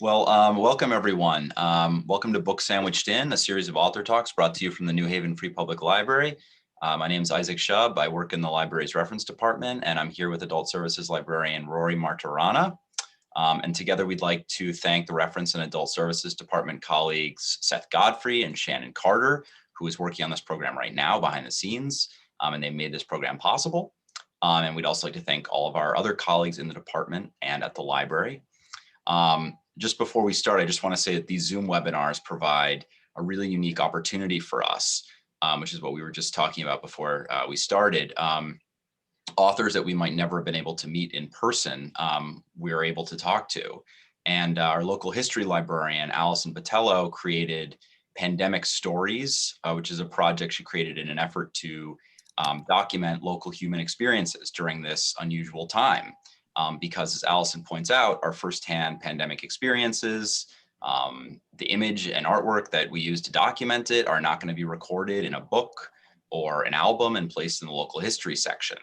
Welcome everyone. Welcome to Book Sandwiched In, a series of author talks brought to you from the New Haven Free Public Library. My name is Isaac Shub. I work in the library's reference department, and I'm here with Adult Services librarian Rory Martorana. And together we'd like to thank the Reference and Adult Services Department colleagues Seth Godfrey and Shannon Carter, who is working on this program right now behind the scenes, and they made this program possible. And we'd also like to thank all of our other colleagues in the department and at the library. Just before we start, I just want to say that these Zoom webinars provide a really unique opportunity for us, which is what we were just talking about before we started. Authors that we might never have been able to meet in person, we're able to talk to. And our local history librarian, Allison Botello, created Pandemic Stories, which is a project she created in an effort to document local human experiences during this unusual time. Because as Allison points out, our firsthand pandemic experiences, the image and artwork that we use to document it are not going to be recorded in a book or an album and placed in the local history section.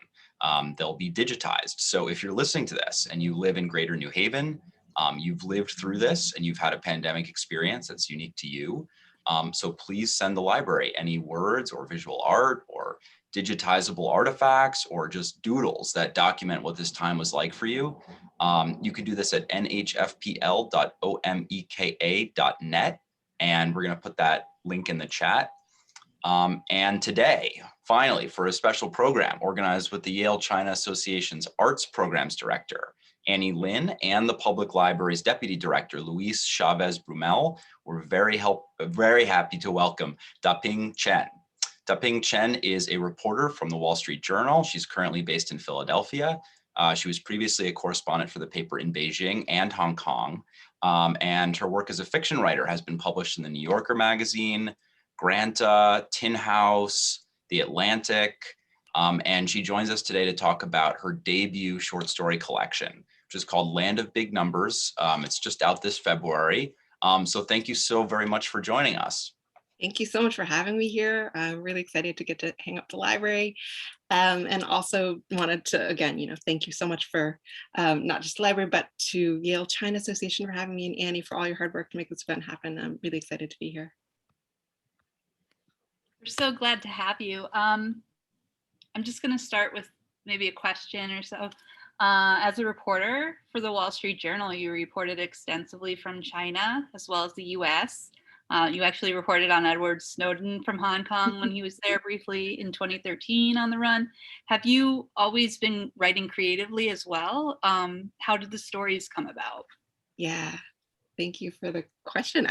They'll be digitized. So if you're listening to this and you live in Greater New Haven, you've lived through this and you've had a pandemic experience that's unique to you. So please send the library any words or visual art or digitizable artifacts or just doodles that document what this time was like for you. You can do this at nhfpl.omeka.net, and we're going to put that link in the chat. And today, finally, for a special program organized with the Yale China Association's Arts Programs Director, Annie Lin, and the Public Library's Deputy Director, Luis Chavez Brumel, we're very happy to welcome Daping Chen. Daping Chen is a reporter from the Wall Street Journal. She's currently based in Philadelphia. She was previously a correspondent for the paper in Beijing and Hong Kong. And her work as a fiction writer has been published in the New Yorker magazine, Granta, Tin House, The Atlantic. And she joins us today to talk about her debut short story collection, which is called Land of Big Numbers. It's just out this February. So thank you so very much for joining us. Thank you so much for having me here. I'm really excited to get to hang up at the library, and also wanted to, again, thank you so much for not just the library, but to Yale China Association for having me, and Annie for all your hard work to make this event happen. I'm really excited to be here. We're so glad to have you. I'm just going to start with maybe a question or so. As a reporter for the Wall Street Journal, you reported extensively from China as well as the US. You actually reported on Edward Snowden from Hong Kong when he was there briefly in 2013 on the run. Have you always been writing creatively as well? How did the stories come about? Yeah, thank you for the question.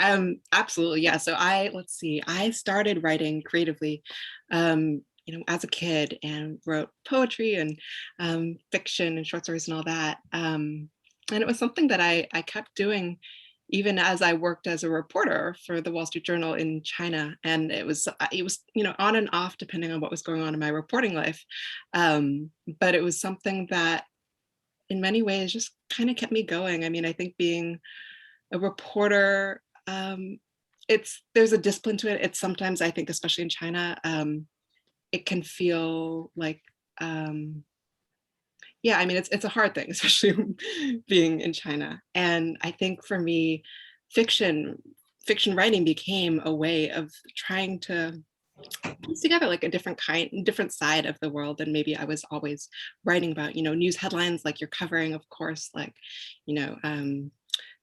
Absolutely, yeah. So I started writing creatively, as a kid, and wrote poetry and fiction and short stories and all that. And it was something that I kept doing even as I worked as a reporter for the Wall Street Journal in China. And it was on and off depending on what was going on in my reporting life. But it was something that in many ways just kind of kept me going. I mean, I think being a reporter, there's a discipline to it. It's sometimes, I think, especially in China, it can feel like, yeah, I mean, it's a hard thing, especially being in China. And I think for me, fiction writing became a way of trying to piece together like a different side of the world than maybe I was always writing about. News headlines like you're covering, of course, like,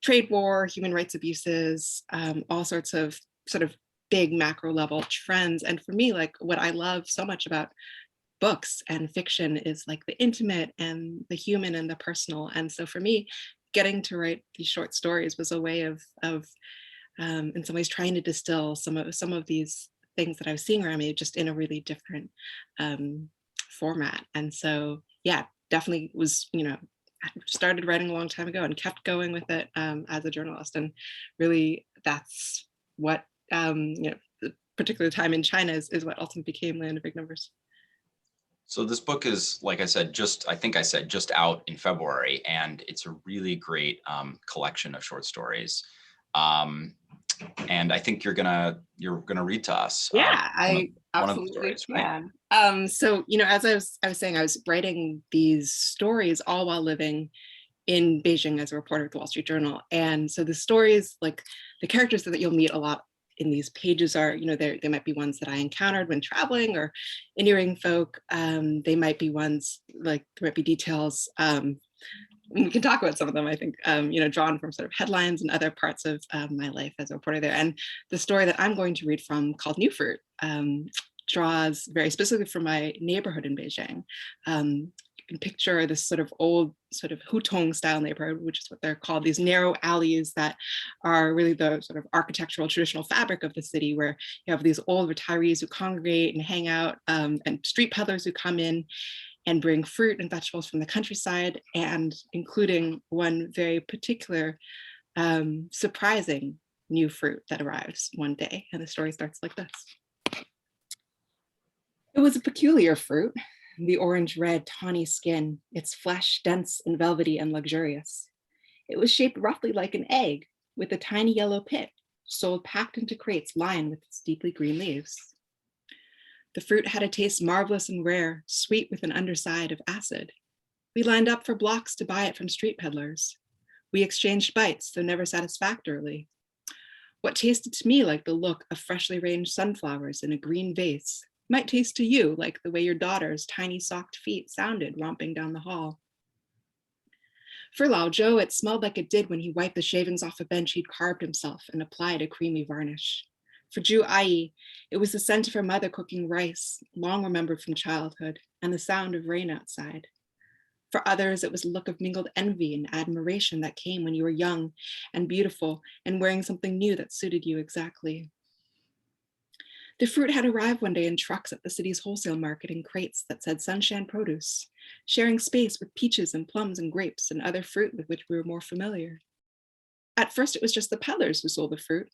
trade war, human rights abuses, all sorts of sort of big macro level trends. And for me, like, what I love so much about books and fiction is like the intimate and the human and the personal. And so for me, getting to write these short stories was a way of in some ways trying to distill some of these things that I was seeing around me just in a really different format. And so, yeah, definitely was, I started writing a long time ago and kept going with it as a journalist. And really that's what, the particular time in China is what ultimately became Land of Big Numbers. So this book is, like I said, just out in February, and it's a really great collection of short stories. And I think you're gonna read to us. Yeah, I absolutely can. Right? So as I was saying, I was writing these stories all while living in Beijing as a reporter at the Wall Street Journal. And so the stories, like the characters that you'll meet a lot in these pages are, they might be ones that I encountered when traveling or interviewing folk. They might be ones, like there might be details, we can talk about some of them, I think, drawn from sort of headlines and other parts of my life as a reporter there. And the story that I'm going to read from, called New Fruit, draws very specifically from my neighborhood in Beijing. You can picture this sort of old sort of hutong style neighborhood, which is what they're called, these narrow alleys that are really the sort of architectural traditional fabric of the city, where you have these old retirees who congregate and hang out, and street peddlers who come in and bring fruit and vegetables from the countryside, and including one very particular surprising new fruit that arrives one day. And the story starts like this. It was a peculiar fruit, the orange-red tawny skin, its flesh dense and velvety and luxurious. It was shaped roughly like an egg, with a tiny yellow pit, sold packed into crates lined with its deeply green leaves. The fruit had a taste marvelous and rare, sweet with an underside of acid. We lined up for blocks to buy it from street peddlers. We exchanged bites, though never satisfactorily. What tasted to me like the look of freshly arranged sunflowers in a green vase might taste to you like the way your daughter's tiny socked feet sounded romping down the hall. For Lao Zhou, it smelled like it did when he wiped the shavings off a bench he'd carved himself and applied a creamy varnish. For Zhu Ai, it was the scent of her mother cooking rice, long remembered from childhood, and the sound of rain outside. For others, it was a look of mingled envy and admiration that came when you were young and beautiful and wearing something new that suited you exactly. The fruit had arrived one day in trucks at the city's wholesale market in crates that said Sunshine Produce, sharing space with peaches and plums and grapes and other fruit with which we were more familiar. At first, it was just the peddlers who sold the fruit,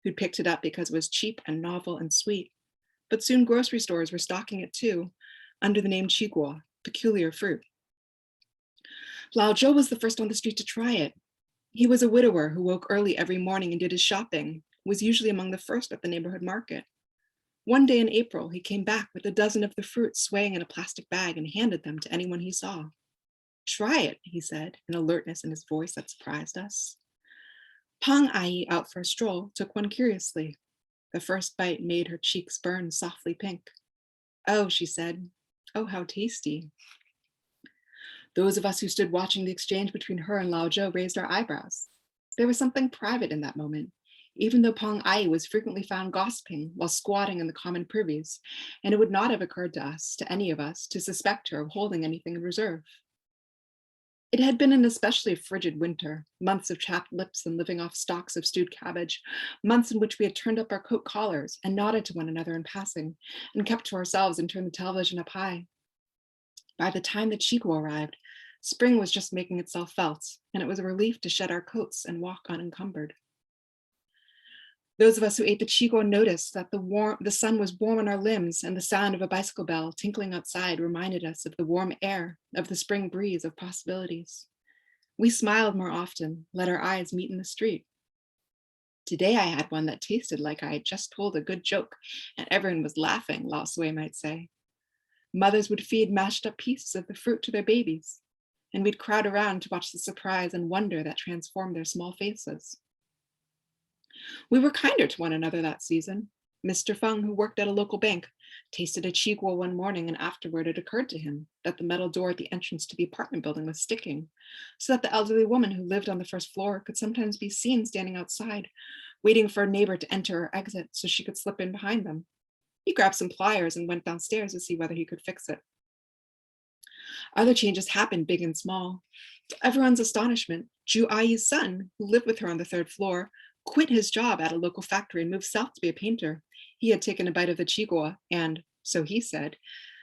who'd picked it up because it was cheap and novel and sweet. But soon grocery stores were stocking it too, under the name Qiguo, peculiar fruit. Lao Zhou was the first on the street to try it. He was a widower who woke early every morning and did his shopping, was usually among the first at the neighborhood market. One day in April, he came back with a dozen of the fruit swaying in a plastic bag and handed them to anyone he saw. Try it, he said, an alertness in his voice that surprised us. Pang Ai, out for a stroll, took one curiously. The first bite made her cheeks burn softly pink. Oh, she said, oh, how tasty. Those of us who stood watching the exchange between her and Lao Zhou raised our eyebrows. There was something private in that moment, even though Pang Ai was frequently found gossiping while squatting in the common privies, and it would not have occurred to any of us, to suspect her of holding anything in reserve. It had been an especially frigid winter, months of chapped lips and living off stalks of stewed cabbage, months in which we had turned up our coat collars and nodded to one another in passing, and kept to ourselves and turned the television up high. By the time the Qiguo arrived, spring was just making itself felt, and it was a relief to shed our coats and walk unencumbered. Those of us who ate the Qiguo noticed that the sun was warm on our limbs, and the sound of a bicycle bell tinkling outside reminded us of the warm air, of the spring breeze of possibilities. We smiled more often, let our eyes meet in the street. Today I had one that tasted like I had just told a good joke, and everyone was laughing, Lao Sui might say. Mothers would feed mashed up pieces of the fruit to their babies, and we'd crowd around to watch the surprise and wonder that transformed their small faces. We were kinder to one another that season. Mr. Feng, who worked at a local bank, tasted a Qiguo one morning, and afterward it occurred to him that the metal door at the entrance to the apartment building was sticking, so that the elderly woman who lived on the first floor could sometimes be seen standing outside, waiting for a neighbor to enter or exit so she could slip in behind them. He grabbed some pliers and went downstairs to see whether he could fix it. Other changes happened, big and small. To everyone's astonishment, Zhu Ai's son, who lived with her on the third floor, quit his job at a local factory and moved south to be a painter. He had taken a bite of the Qiguo and, so he said,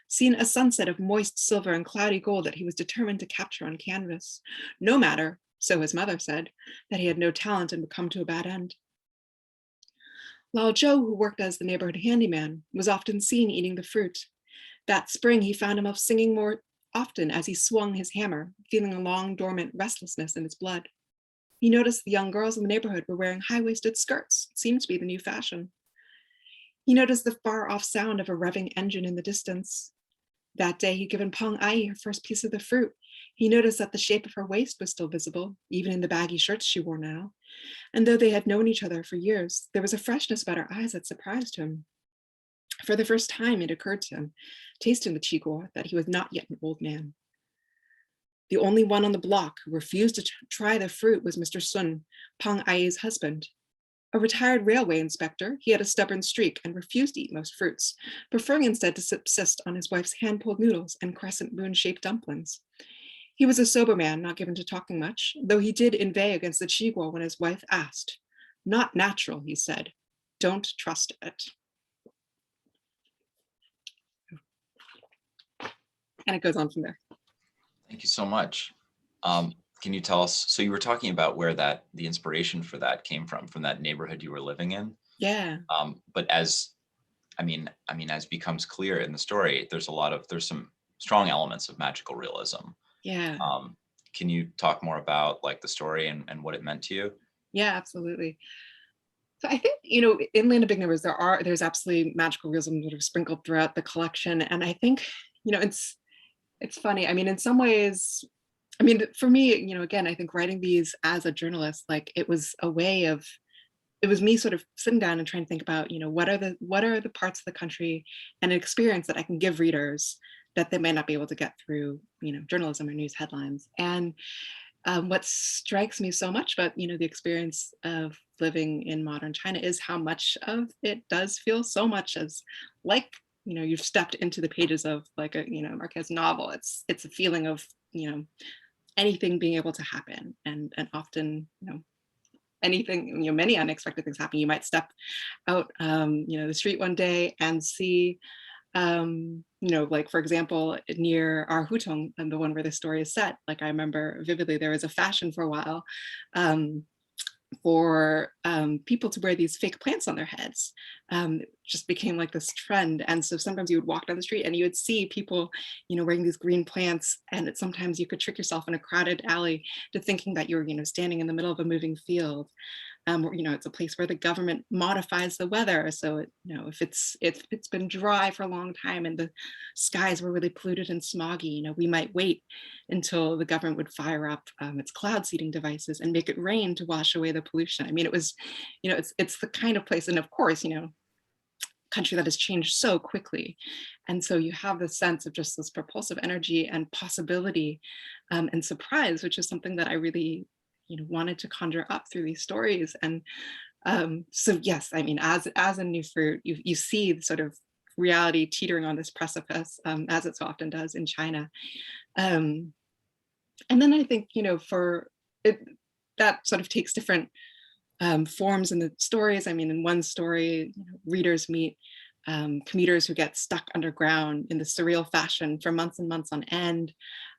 seen a sunset of moist silver and cloudy gold that he was determined to capture on canvas. No matter, so his mother said, that he had no talent and would come to a bad end. Lao Zhou, who worked as the neighborhood handyman, was often seen eating the fruit. That spring, he found himself singing more often as he swung his hammer, feeling a long dormant restlessness in his blood. He noticed the young girls in the neighborhood were wearing high-waisted skirts. It seemed to be the new fashion. He noticed the far-off sound of a revving engine in the distance. That day, he'd given Peng Ai her first piece of the fruit, He noticed that the shape of her waist was still visible, even in the baggy shirts she wore now. And though they had known each other for years, there was a freshness about her eyes that surprised him. For the first time, it occurred to him, tasting the Chigua, that he was not yet an old man. The only one on the block who refused to try the fruit was Mr. Sun, Pang Ai's husband. A retired railway inspector, he had a stubborn streak and refused to eat most fruits, preferring instead to subsist on his wife's hand-pulled noodles and crescent moon-shaped dumplings. He was a sober man, not given to talking much, though he did inveigh against the Chigua when his wife asked. Not natural, he said. Don't trust it. And it goes on from there. Thank you so much. Can you tell us, so you were talking about where the inspiration for that came from that neighborhood you were living in? Yeah. But as becomes clear in the story, there's some strong elements of magical realism. Yeah. Can you talk more about like the story and what it meant to you? Yeah, absolutely. So I think, in Land of Big Numbers, there's absolutely magical realism sort of sprinkled throughout the collection. And I think, it's funny. I mean, in some ways, for me, again, I think writing these as a journalist, like it was me sort of sitting down and trying to think about, what are the parts of the country and an experience that I can give readers that they might not be able to get through, journalism or news headlines. And what strikes me so much about, the experience of living in modern China is how much of it does feel so much as like, you've stepped into the pages of like a, Marquez novel. It's a feeling of, anything being able to happen, and often, anything, many unexpected things happen. You might step out, the street one day and see, like for example, near our Hutong, and the one where the story is set, like I remember vividly, there was a fashion for a while for people to wear these fake plants on their heads. It just became like this trend. And so sometimes you would walk down the street and you would see people, wearing these green plants. And sometimes you could trick yourself in a crowded alley to thinking that you're, standing in the middle of a moving field. It's a place where the government modifies the weather. So, if it's been dry for a long time and the skies were really polluted and smoggy, we might wait until the government would fire up its cloud seeding devices and make it rain to wash away the pollution. I mean, it was, it's the kind of place, and of course, country that has changed so quickly. And so you have this sense of just this propulsive energy and possibility and surprise, which is something that I really wanted to conjure up through these stories. And so yes, I mean, as a new fruit, you see the sort of reality teetering on this precipice, as it so often does in China. And then I think, for it, that sort of takes different forms in the stories. I mean, in one story, readers meet commuters who get stuck underground in the surreal fashion for months and months on end.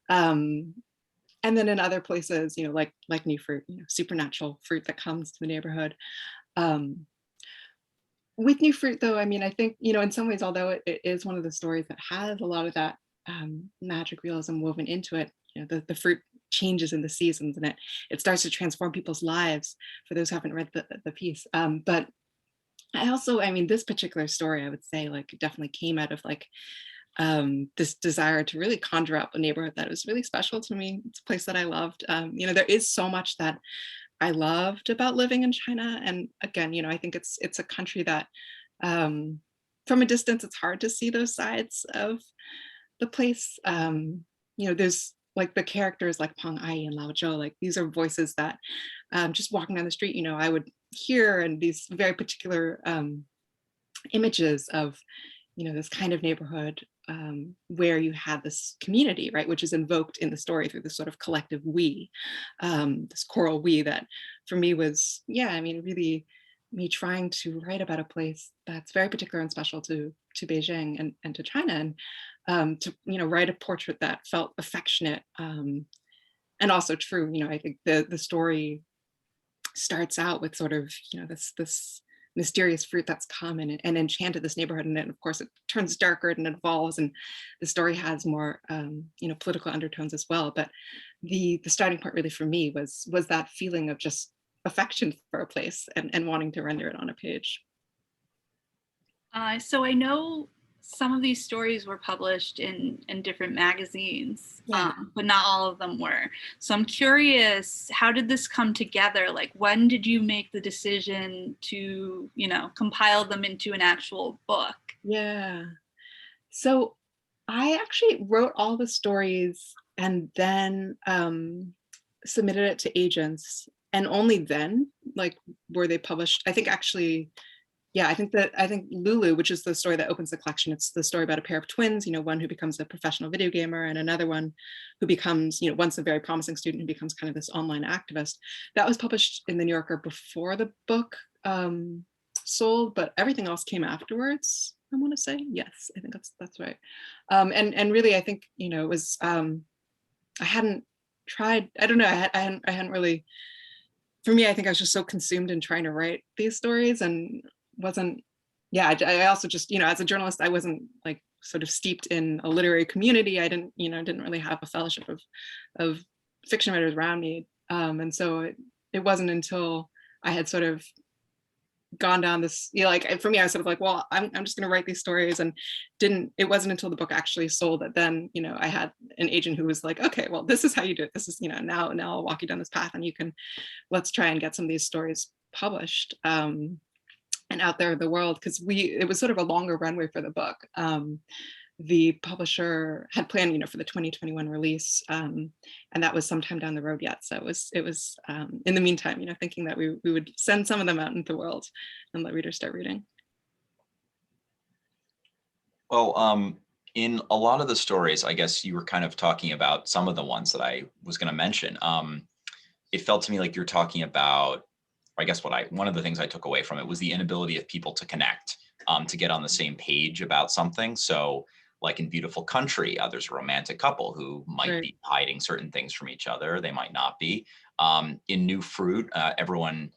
And then in other places, like new fruit, supernatural fruit that comes to the neighborhood. With new fruit, though, I mean, I think, in some ways, although it is one of the stories that has a lot of that magic realism woven into it, the fruit changes in the seasons, and it starts to transform people's lives, for those who haven't read the piece. But I also, this particular story, I would say, like, definitely came out of like this desire to really conjure up a neighborhood that was really special to me. It's a place that I loved. There is so much that I loved about living in China. And again, I think it's a country that from a distance, it's hard to see those sides of the place. There's like the characters like Peng Ai and Lao Zhou, like these are voices that just walking down the street, I would hear, and these very particular images of, this kind of neighborhood where you have this community, right, which is invoked in the story through this sort of collective we, this choral we that for me was, really me trying to write about a place that's very particular and special to Beijing and to China, and to write a portrait that felt affectionate and also true. I think the story starts out with sort of this mysterious fruit that's come and enchanted this neighborhood, and then of course it turns darker and it evolves, and the story has more political undertones as well. But the starting point really for me was that feeling of just affection for a place and wanting to render it on a page. So I know some of these stories were published in different magazines, Yeah. but not all of them were. So I'm curious, how did this come together? Like, when did you make the decision to, compile them into an actual book? Yeah. So I actually wrote all the stories and then submitted it to agents, and only then like were they published. I think actually, yeah, I think Lulu, which is the story that opens the collection, it's the story about a pair of twins, one who becomes a professional video gamer and another one who becomes, once a very promising student who becomes kind of this online activist. That was published in the New Yorker before the book sold, but everything else came afterwards. I want to say, yes, I think that's right. And really, I think, it was, I hadn't tried, I don't know, I hadn't really, for me, I think I was just so consumed in trying to write these stories and wasn't, yeah, I also just, as a journalist, I wasn't like sort of steeped in a literary community. I didn't really have a fellowship of fiction writers around me. And so it wasn't until I had sort of gone down this, like for me, I was sort of like, well, I'm just going to write these stories, and it wasn't until the book actually sold that then, I had an agent who was like, okay, well, this is how you do it. This is, now I'll walk you down this path, and let's try and get some of these stories published and out there in the world, because it was sort of a longer runway for the book. The publisher had planned, for the 2021 release, and that was sometime down the road yet. So it was in the meantime, thinking that we would send some of them out into the world and let readers start reading. Well, in a lot of the stories, I guess you were kind of talking about some of the ones that I was going to mention. It felt to me like you're talking about, or I guess one of the things I took away from it was the inability of people to connect, to get on the same page about something. So like in Beautiful Country, there's a romantic couple who might be hiding certain things from each other. They might not be. In New Fruit, everyone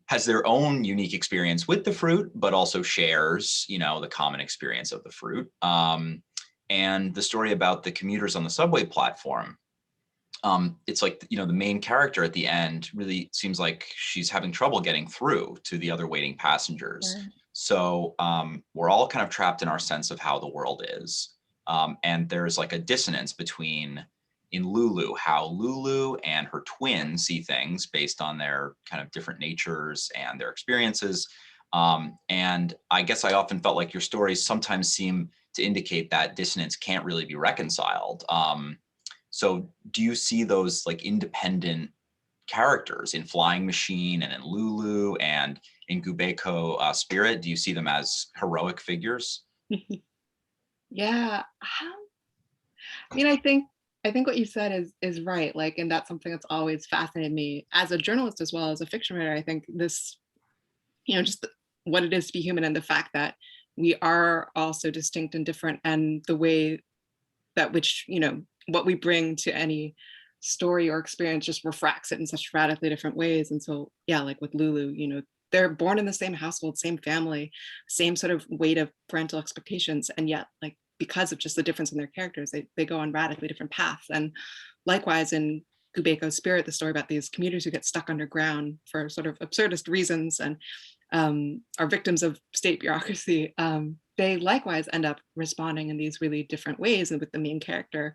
has their own unique experience with the fruit, but also shares, the common experience of the fruit. And the story about the commuters on the subway platform, it's like, the main character at the end really seems like she's having trouble getting through to the other waiting passengers. Right. So we're all kind of trapped in our sense of how the world is. And there's like a dissonance between, in Lulu, how Lulu and her twin see things based on their kind of different natures and their experiences. And I guess I often felt like your stories sometimes seem to indicate that dissonance can't really be reconciled. So do you see those like independent characters in Flying Machine and in Lulu and in Gubeko Spirit? Do you see them as heroic figures? Yeah. I mean, I think what you said is right. Like, and that's something that's always fascinated me as a journalist as well as a fiction writer. I think this, just what it is to be human, and the fact that we are all so distinct and different, and the way that which, what we bring to any story or experience just refracts it in such radically different ways. And so, yeah, like with Lulu, they're born in the same household, same family, same sort of weight of parental expectations. And yet, like, because of just the difference in their characters, they go on radically different paths. And likewise in Gubeko Spirit, the story about these commuters who get stuck underground for sort of absurdist reasons and are victims of state bureaucracy, they likewise end up responding in these really different ways. And with the main character,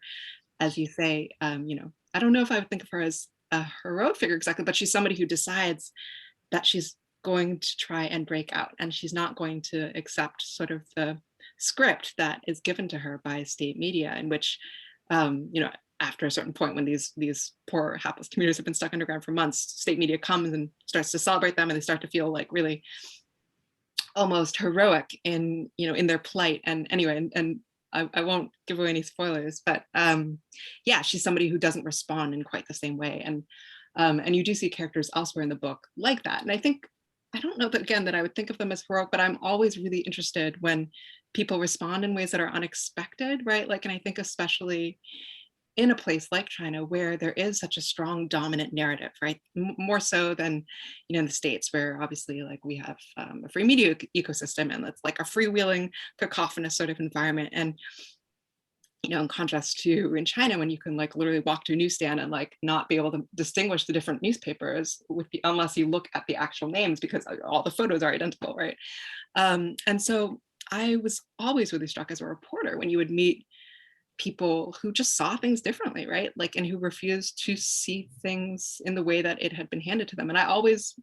as you say, I don't know if I would think of her as a heroic figure exactly, but she's somebody who decides that she's going to try and break out, and she's not going to accept sort of the script that is given to her by state media, in which, after a certain point when these poor hapless commuters have been stuck underground for months, state media comes and starts to celebrate them, and they start to feel like really almost heroic in their plight. And anyway, and I won't give away any spoilers, but yeah, she's somebody who doesn't respond in quite the same way. And you do see characters elsewhere in the book like that. And I don't know that, again, that I would think of them as heroic, but I'm always really interested when people respond in ways that are unexpected, right? Like, and I think especially in a place like China, where there is such a strong dominant narrative, right? More so than, in the States, where obviously like we have a free media ecosystem, and it's like a freewheeling, cacophonous sort of environment. And in contrast to in China, when you can like literally walk to a newsstand and like not be able to distinguish the different newspapers unless you look at the actual names, because all the photos are identical, right? And so I was always really struck as a reporter when you would meet people who just saw things differently, right? Like, and who refused to see things in the way that it had been handed to them. And I always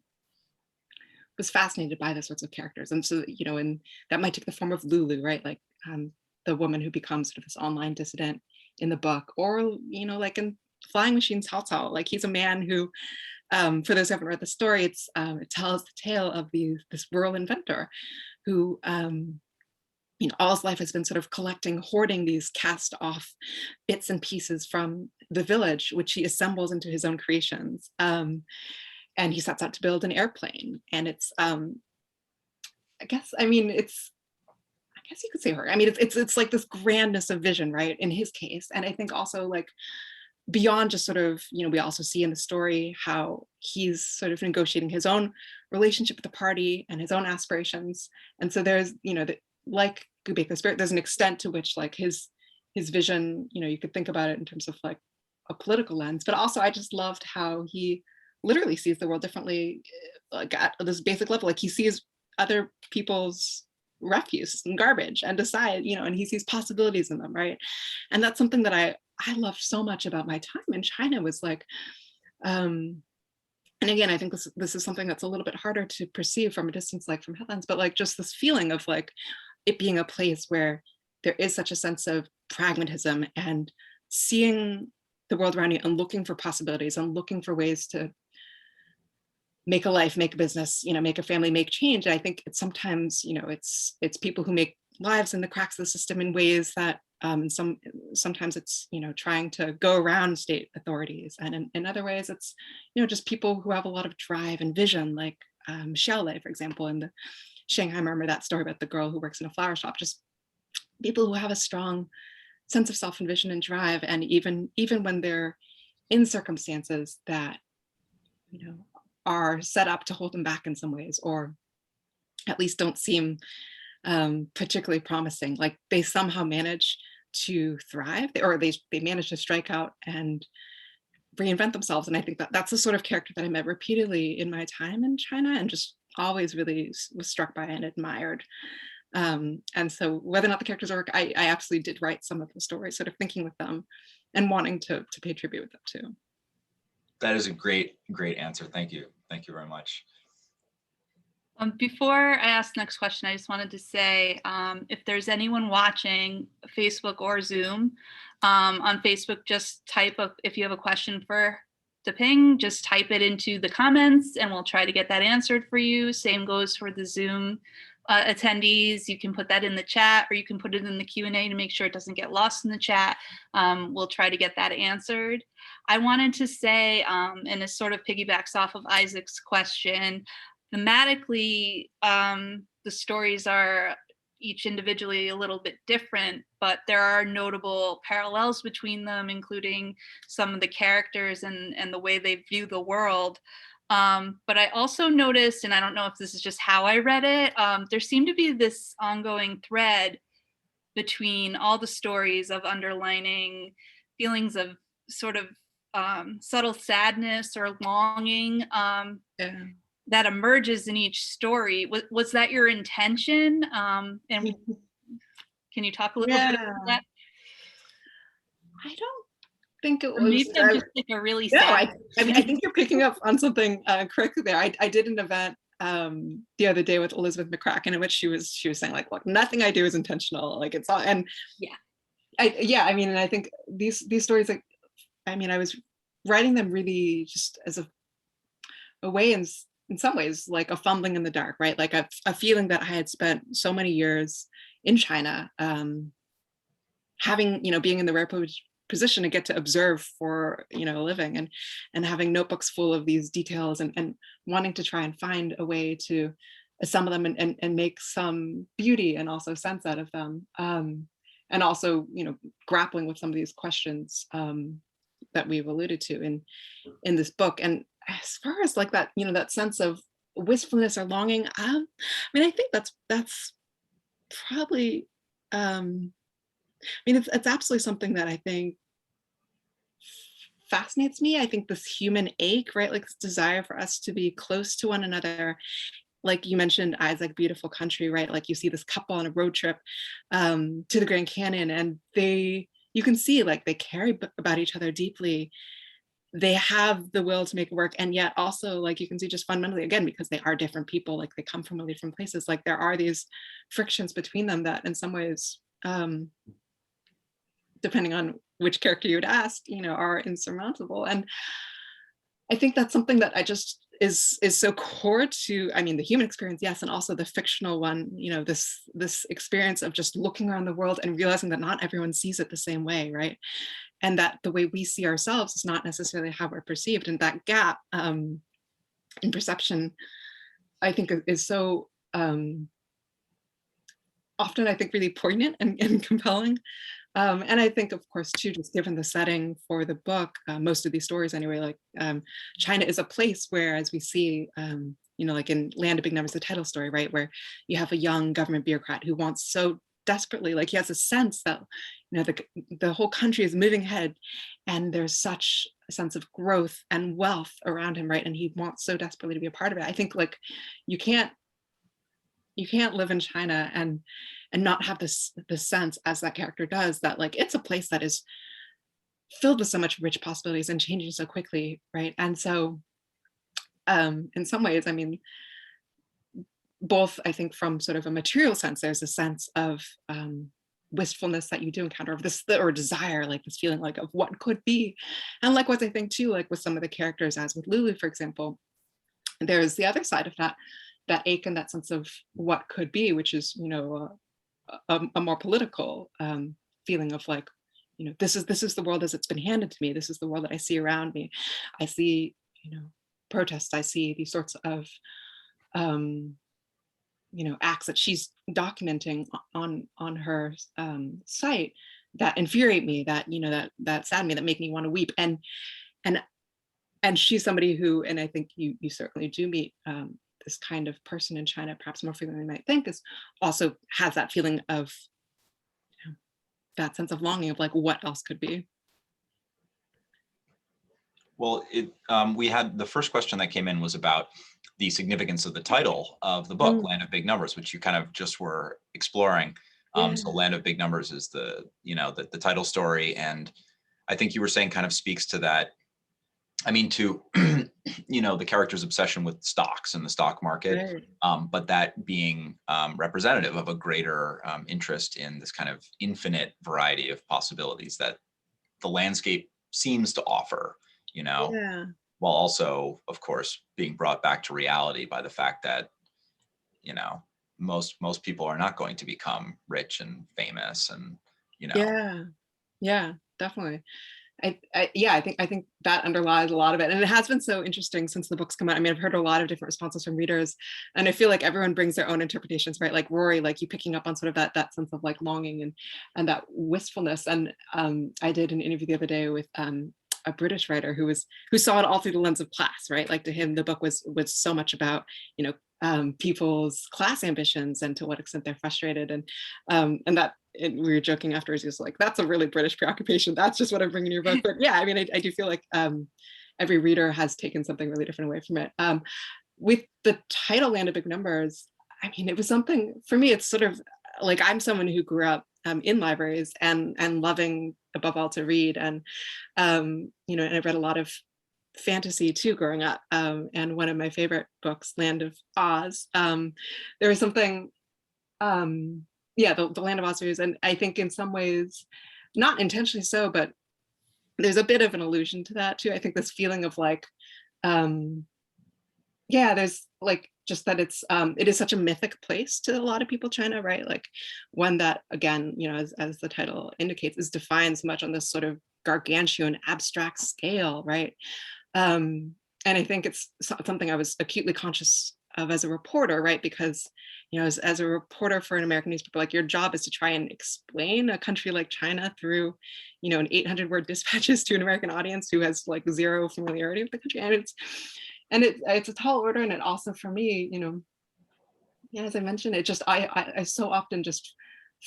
was fascinated by those sorts of characters. And so, and that might take the form of Lulu, right? Like the woman who becomes sort of this online dissident in the book, or, like in Flying Machines Cao Cao, like he's a man who, for those who haven't read the story, it tells the tale of this rural inventor who, all his life has been sort of hoarding these cast off bits and pieces from the village, which he assembles into his own creations. And he sets out to build an airplane. And it's, I guess you could say her. I mean, it's like this grandness of vision, right? In his case. And I think also like beyond just sort of, we also see in the story how he's sort of negotiating his own relationship with the party and his own aspirations. And so there's, like Gubek's spirit, there's an extent to which like his vision, you could think about it in terms of like a political lens, but also I just loved how he literally sees the world differently, like at this basic level. Like he sees other people's refuse and garbage and decide, and he sees possibilities in them, right? And that's something that I loved so much about my time in China was like, and again, I think this is something that's a little bit harder to perceive from a distance, like from headlines, but like just this feeling of like it being a place where there is such a sense of pragmatism and seeing the world around you and looking for possibilities and looking for ways to make a life, make a business, make a family, make change. And I think it's sometimes, it's people who make lives in the cracks of the system in ways that sometimes it's, trying to go around state authorities. And in other ways, it's, just people who have a lot of drive and vision, like Xiaolei, for example, in the Shanghai, I remember that story about the girl who works in a flower shop, just people who have a strong sense of self and vision and drive. And even when they're in circumstances that, are set up to hold them back in some ways, or at least don't seem particularly promising, like they somehow manage to thrive, or they manage to strike out and reinvent themselves. And I think that that's the sort of character that I met repeatedly in my time in China and just always really was struck by and admired. And so whether or not the characters work, I absolutely did write some of the stories, sort of thinking with them and wanting to pay tribute with them too. That is a great answer. Thank you. Thank you very much. Before I ask the next question, I just wanted to say, if there's anyone watching Facebook or Zoom, on Facebook, just type up, if you have a question for Deping, just type it into the comments and we'll try to get that answered for you. Same goes for the Zoom attendees. You can put that in the chat, or you can put it in the Q&A to make sure it doesn't get lost in the chat. We'll try to get that answered. I wanted to say, and it sort of piggybacks off of Isaac's question, thematically, the stories are each individually a little bit different, but there are notable parallels between them, including some of the characters and the way they view the world. But I also noticed, and I don't know if this is just how I read it, there seemed to be this ongoing thread between all the stories of underlining feelings of sort of subtle sadness or longing that emerges in each story. Was that your intention? And can you talk a little bit about that? I don't think it was. Or maybe I'm just like a really sad. I mean, I think you're picking up on something correctly there. I did an event the other day with Elizabeth McCracken in which she was saying like, look, nothing I do is intentional. Like it's all, and I mean, and I think these stories, like, I mean, I was writing them really just as a way in some ways, like a fumbling in the dark, right? Like a feeling that I had spent so many years in China, having, being in the rare position to get to observe for, a living, and having notebooks full of these details and wanting to try and find a way to assemble them and make some beauty and also sense out of them. And also, grappling with some of these questions that we've alluded to in this book. And as far as like that, that sense of wistfulness or longing, I mean, I think that's probably, I mean, it's absolutely something that I think fascinates me. I think this human ache, right? Like this desire for us to be close to one another like you mentioned, Isaac, beautiful country, right? Like you see this couple on a road trip to the Grand Canyon, and you can see like they care about each other deeply. They have the will to make it work, and yet also like you can see just fundamentally, again, because they are different people, like they come from really different places, like there are these frictions between them that in some ways, depending on which character you would ask, are insurmountable. And I think that's something that I just is so core to, I mean, the human experience, yes, and also the fictional one, this experience of just looking around the world and realizing that not everyone sees it the same way, right? And that the way we see ourselves is not necessarily how we're perceived. And that gap in perception, I think, is so often, I think, really poignant and compelling. And I think, of course, too, just given the setting for the book, most of these stories anyway, like China is a place where, as we see, like in Land of Big Numbers, the title story, right, where you have a young government bureaucrat who wants so desperately, like he has a sense that, the whole country is moving ahead and there's such a sense of growth and wealth around him, right? And he wants so desperately to be a part of it. I think like you can't live in China and not have this sense, as that character does, that like it's a place that is filled with so much rich possibilities and changing so quickly, right? And so in some ways, I mean, both I think from sort of a material sense, there's a sense of wistfulness that you do encounter, of this, or desire, like this feeling like of what could be. And likewise, I think too, like with some of the characters, as with Lulu, for example, there's the other side of that ache and that sense of what could be, which is, a more political feeling of like, this is the world as it's been handed to me. This is the world that I see around me. I see, protests. I see these sorts of, acts that she's documenting on her site that infuriate me, that, that sadden me, that make me want to weep. And she's somebody who, and I think you certainly do meet this kind of person in China, perhaps more frequently than you might think, is also has that feeling of that sense of longing of like what else could be. Well, we had the first question that came in was about the significance of the title of the book, Land of Big Numbers, which you kind of just were exploring. So Land of Big Numbers is the title story, and I think you were saying kind of speaks to that. I mean, to, the character's obsession with stocks and the stock market, but that being representative of a greater interest in this kind of infinite variety of possibilities that the landscape seems to offer, while also, of course, being brought back to reality by the fact that, most people are not going to become rich and famous and, Yeah, definitely. I think that underlies a lot of it. And it has been so interesting since the book's come out. I mean, I've heard a lot of different responses from readers, and I feel like everyone brings their own interpretations, right? Like Rory, like you picking up on sort of that sense of like longing and that wistfulness. And I did an interview the other day with a British writer who saw it all through the lens of class, right? Like to him, the book was so much about, people's class ambitions and to what extent they're frustrated. And that, we were joking afterwards, he was like, that's a really British preoccupation. That's just what I'm bringing in your book. But yeah, I mean, I do feel like every reader has taken something really different away from it. With the title Land of Big Numbers, I mean, it was something, for me, it's sort of like, I'm someone who grew up in libraries and loving above all to read. And, and I read a lot of fantasy too growing up. And one of my favorite books, Land of Oz, there was something, the Land of Oz series, and I think in some ways, not intentionally so, but there's a bit of an allusion to that too. I think this feeling of like, there's like just that it is such a mythic place to a lot of people, China, right? Like one that, again, as the title indicates, is defined so much on this sort of gargantuan abstract scale, right? And I think it's something I was acutely conscious of as a reporter, right? Because, as a reporter for an American newspaper, like your job is to try and explain a country like China through, an 800-word dispatches to an American audience who has like zero familiarity with the country. And it's a tall order. And it also, for me, as I mentioned, it just, I so often just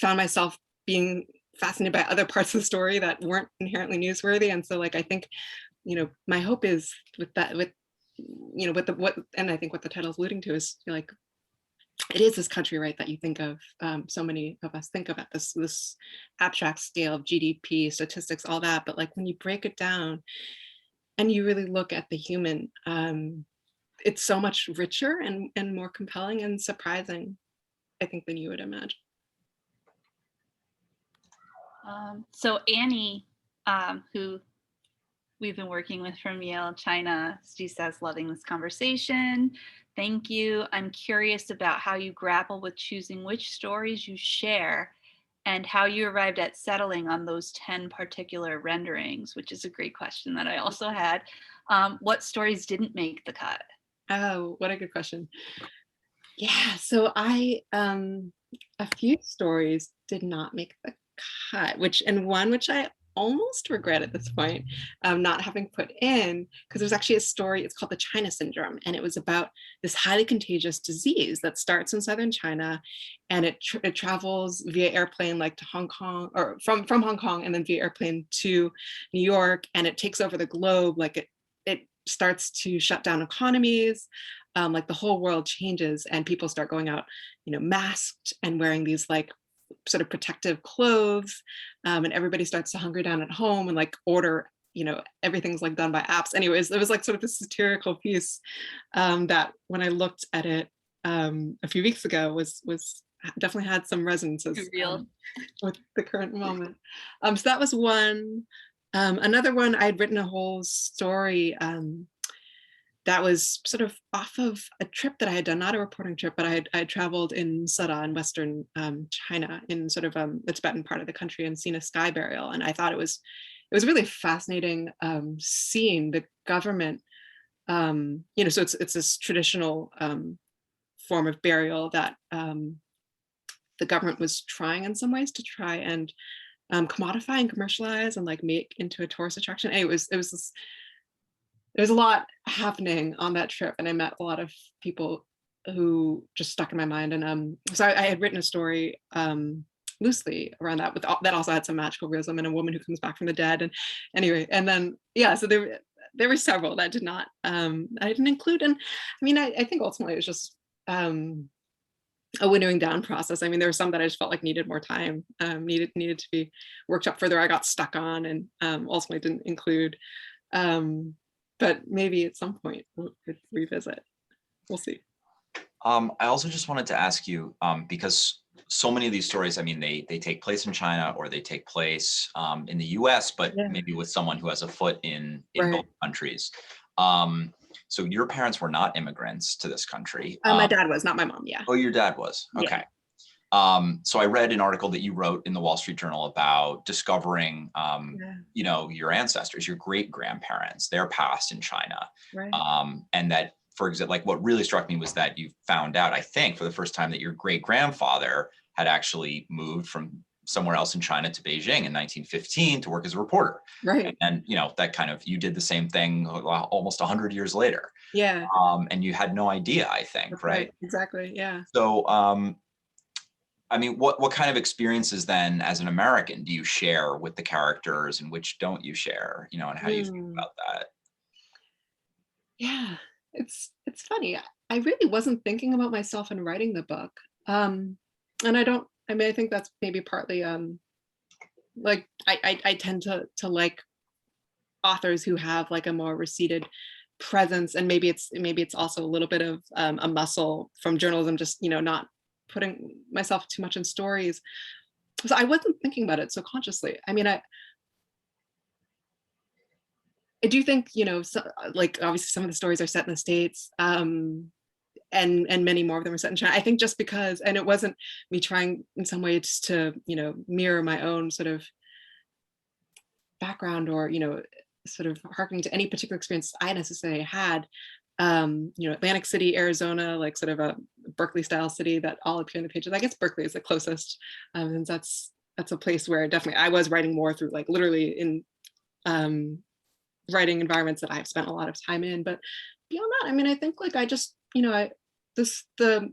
found myself being fascinated by other parts of the story that weren't inherently newsworthy. And so like, I think, my hope is with you know, and I think what the title is alluding to is like, it is this country, right, that you think of, so many of us think of at this abstract scale of GDP, statistics, all that. But like when you break it down and you really look at the human, it's so much richer and more compelling and surprising, I think, than you would imagine. So Annie, who we've been working with from Yale, China, she says, loving this conversation. Thank you. I'm curious about how you grapple with choosing which stories you share and how you arrived at settling on those 10 particular renderings, which is a great question that I also had. What stories didn't make the cut? Oh, what a good question. Yeah, so a few stories did not make the cut, one which I almost regret at this point, not having put in, because there's actually a story, it's called the China syndrome, and it was about this highly contagious disease that starts in southern China, and it travels via airplane, like to Hong Kong, or from Hong Kong, and then via airplane to New York, and it takes over the globe. Like it starts to shut down economies, like the whole world changes, and people start going out, you know, masked and wearing these like sort of protective clothes, and everybody starts to hunker down at home and like order, you know, everything's like done by apps. Anyways, it was like sort of this satirical piece, that when I looked at it a few weeks ago was definitely had some resonances with the current moment. So that was one. Another one, I'd written a whole story that was sort of off of a trip that I had done, not a reporting trip, but I had traveled in Sera in Western China, in sort of the Tibetan part of the country, and seen a sky burial. And I thought it was really fascinating, seeing the government, you know, so it's this traditional form of burial that the government was trying in some ways to try and commodify and commercialize and like make into a tourist attraction. And there was a lot happening on that trip, and I met a lot of people who just stuck in my mind. And so I had written a story loosely around that, that also had some magical realism, and a woman who comes back from the dead. And anyway, and then yeah, so there were several that did not, I didn't include. And I mean, I think ultimately it was just a winnowing down process. I mean, there were some that I just felt like needed more time, needed to be worked up further. I got stuck on, and ultimately didn't include. But maybe at some point we'll revisit. We'll see. I also just wanted to ask you, because so many of these stories, I mean, they take place in China, or they take place in the US, but maybe with someone who has a foot in both countries. So your parents were not immigrants to this country. My dad was, not my mom. Yeah. Oh, your dad was. Okay. Yeah. So I read an article that you wrote in the Wall Street Journal about discovering, you know, your ancestors, your great grandparents, their past in China. Right. And that, for example, like what really struck me was that you found out, I think, for the first time, that your great grandfather had actually moved from somewhere else in China to Beijing in 1915 to work as a reporter. Right. And you know, that kind of, you did the same thing almost 100 years later. Yeah. And you had no idea, I think, right? Exactly. Yeah. So, I mean, what kind of experiences then, as an American, do you share with the characters, and which don't you share? You know, and how do you think about that? Yeah, it's funny. I really wasn't thinking about myself in writing the book, and I mean, I think that's maybe partly like I tend to like authors who have like a more receded presence, and maybe it's also a little bit of a muscle from journalism, just, you know, not putting myself too much in stories. So I wasn't thinking about it so consciously. I mean, I do think, you know, so, like obviously some of the stories are set in the States, and many more of them are set in China. I think just because, and it wasn't me trying in some ways to, you know, mirror my own sort of background, or, you know, sort of harkening to any particular experience I necessarily had. You know, Atlantic City, Arizona, like sort of a Berkeley style city that all appear in the pages. I guess Berkeley is the closest, and that's a place where definitely I was writing more through, like literally in writing environments that I've spent a lot of time in. But beyond that, I mean, I think like I just, you know, the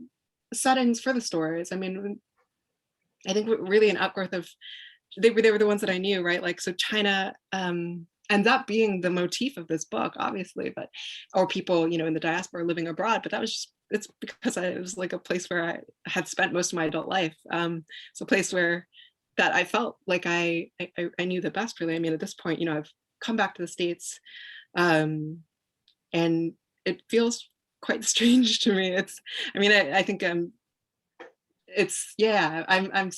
settings for the stories, I mean, I think really an outgrowth of, they were the ones that I knew, right? Like, so China, ends up being the motif of this book, obviously, but, or people, you know, in the diaspora living abroad, but that was just, it's because it was like a place where I had spent most of my adult life. It's a place where that I felt like I knew the best, really. I mean, at this point, you know, I've come back to the States, and it feels quite strange to me. It's, I mean, I think it's, yeah, I'm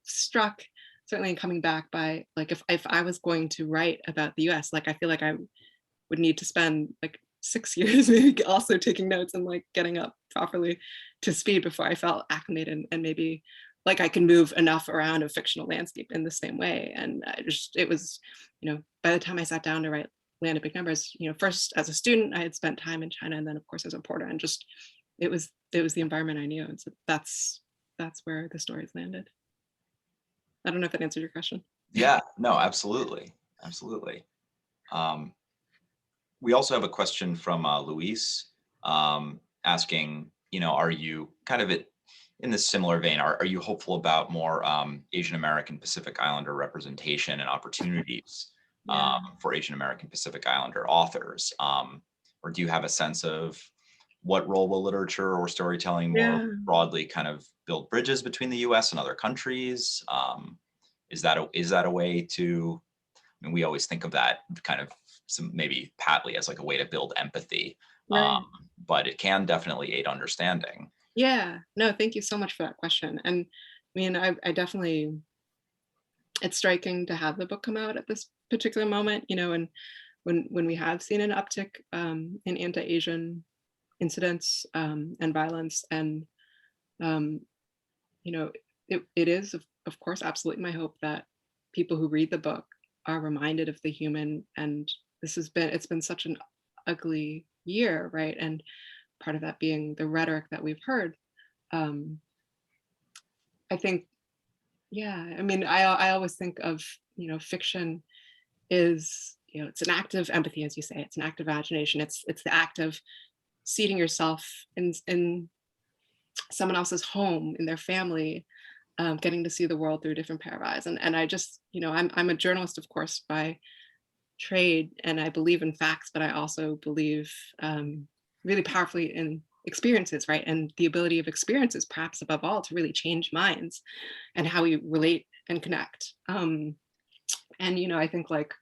struck, certainly in coming back, by like, if I was going to write about the US, like I feel like I would need to spend like 6 years maybe also taking notes and like getting up properly to speed before I felt acclimated, and maybe like I can move enough around a fictional landscape in the same way. And I just, it was, you know, by the time I sat down to write Land of Big Numbers, you know, first as a student, I had spent time in China, and then of course as a reporter, and just, it was the environment I knew. And so that's where the stories landed. I don't know if that answered your question. Yeah, no, absolutely. Absolutely. We also have a question from Luis, asking, you know, are you kind of in this similar vein, are you hopeful about more Asian American Pacific Islander representation and opportunities for Asian American Pacific Islander authors? Or do you have a sense of what role will literature or storytelling more broadly kind of build bridges between the US and other countries? Is that a way to, I mean, we always think of that kind of maybe patly as like a way to build empathy, but it can definitely aid understanding. Yeah, no, thank you so much for that question. And I mean, I definitely, it's striking to have the book come out at this particular moment, you know, and when we have seen an uptick in anti-Asian incidents and violence. And, you know, it is, of course, absolutely my hope that people who read the book are reminded of the human. And it's been such an ugly year, right? And part of that being the rhetoric that we've heard. I think, yeah, I mean, I always think of, you know, fiction is, you know, it's an act of empathy, as you say. It's an act of imagination. It's the act of seating yourself in someone else's home, in their family, getting to see the world through a different pair of eyes. And I just, you know, I'm a journalist, of course, by trade, and I believe in facts, but I also believe really powerfully in experiences, right? And the ability of experiences, perhaps above all, to really change minds and how we relate and connect. And, you know, I think like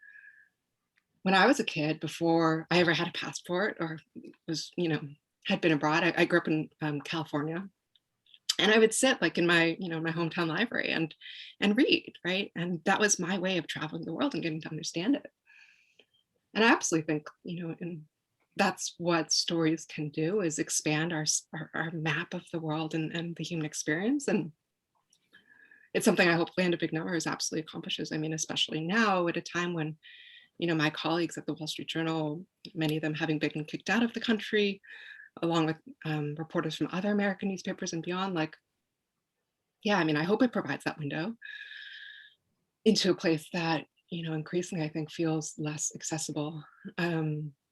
when I was a kid, before I ever had a passport or was, you know, had been abroad, I grew up in California. And I would sit like in my, you know, my hometown library and read, right? And that was my way of traveling the world and getting to understand it. And I absolutely think, you know, and that's what stories can do, is expand our map of the world and the human experience. And it's something I hope Land of Big Numbers absolutely accomplishes. I mean, especially now at a time when, you know, my colleagues at the Wall Street Journal, many of them having been kicked out of the country, along with reporters from other American newspapers and beyond, like, yeah, I mean, I hope it provides that window into a place that, you know, increasingly I think feels less accessible,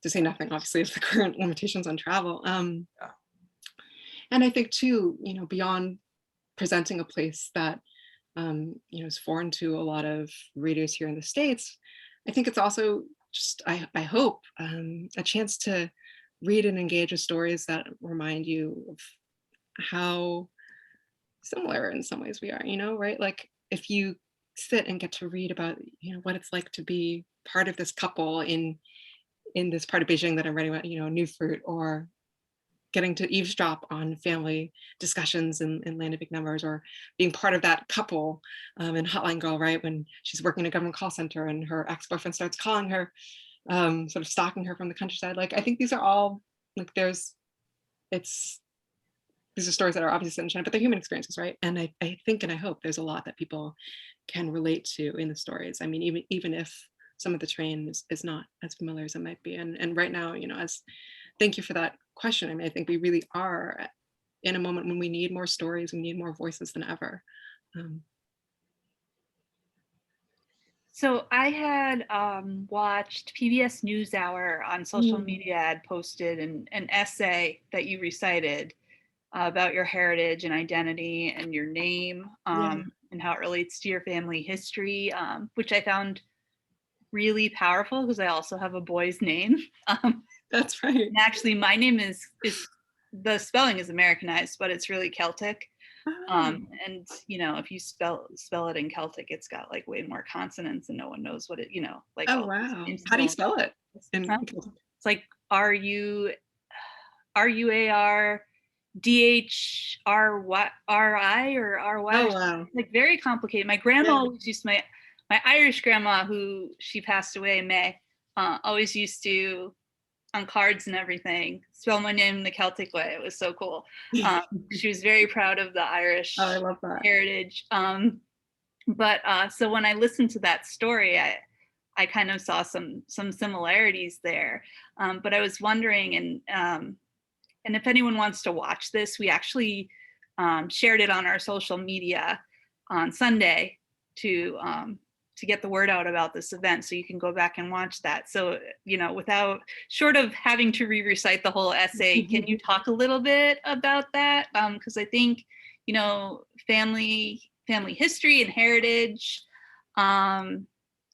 to say nothing, obviously, of the current limitations on travel. And I think too, you know, beyond presenting a place that, you know, is foreign to a lot of readers here in the States, I think it's also just, I hope, a chance to read and engage with stories that remind you of how similar in some ways we are, you know, right? Like if you sit and get to read about, you know, what it's like to be part of this couple in this part of Beijing that I'm writing about, you know, New Fruit, or getting to eavesdrop on family discussions in Land of Big Numbers, or being part of that couple in Hotline Girl, right? When she's working in a government call center and her ex-boyfriend starts calling her, sort of stalking her from the countryside. Like, I think these are all, like, these are stories that are obviously in China, but they're human experiences, right? And I think and I hope there's a lot that people can relate to in the stories. I mean, even if some of the terrain is not as familiar as it might be. And right now, you know, thank you for that question. I mean, I think we really are in a moment when we need more stories, we need more voices than ever. So I had watched PBS NewsHour on social media had posted an essay that you recited about your heritage and identity and your name, and how it relates to your family history, which I found really powerful because I also have a boy's name. That's right. And actually, my name is the spelling is Americanized, but it's really Celtic. Oh, And you know, if you spell it in Celtic, it's got like way more consonants, and no one knows what it, you know, like oh all these wow. names How do you don't. spell it? Huh? It's like RUARDHRY or RY, Oh wow. like very complicated. My grandma always used my Irish grandma, who she passed away in May, always used to, on cards and everything, spell my name the Celtic way. It was so cool. She was very proud of the Irish Oh, I love that. heritage. But so when I listened to that story, I kind of saw some similarities there. But I was wondering, and if anyone wants to watch this, we actually shared it on our social media on Sunday to get the word out about this event. So you can go back and watch that. So, you know, without, short of having to recite the whole essay, can you talk a little bit about that? Because I think, you know, family history and heritage,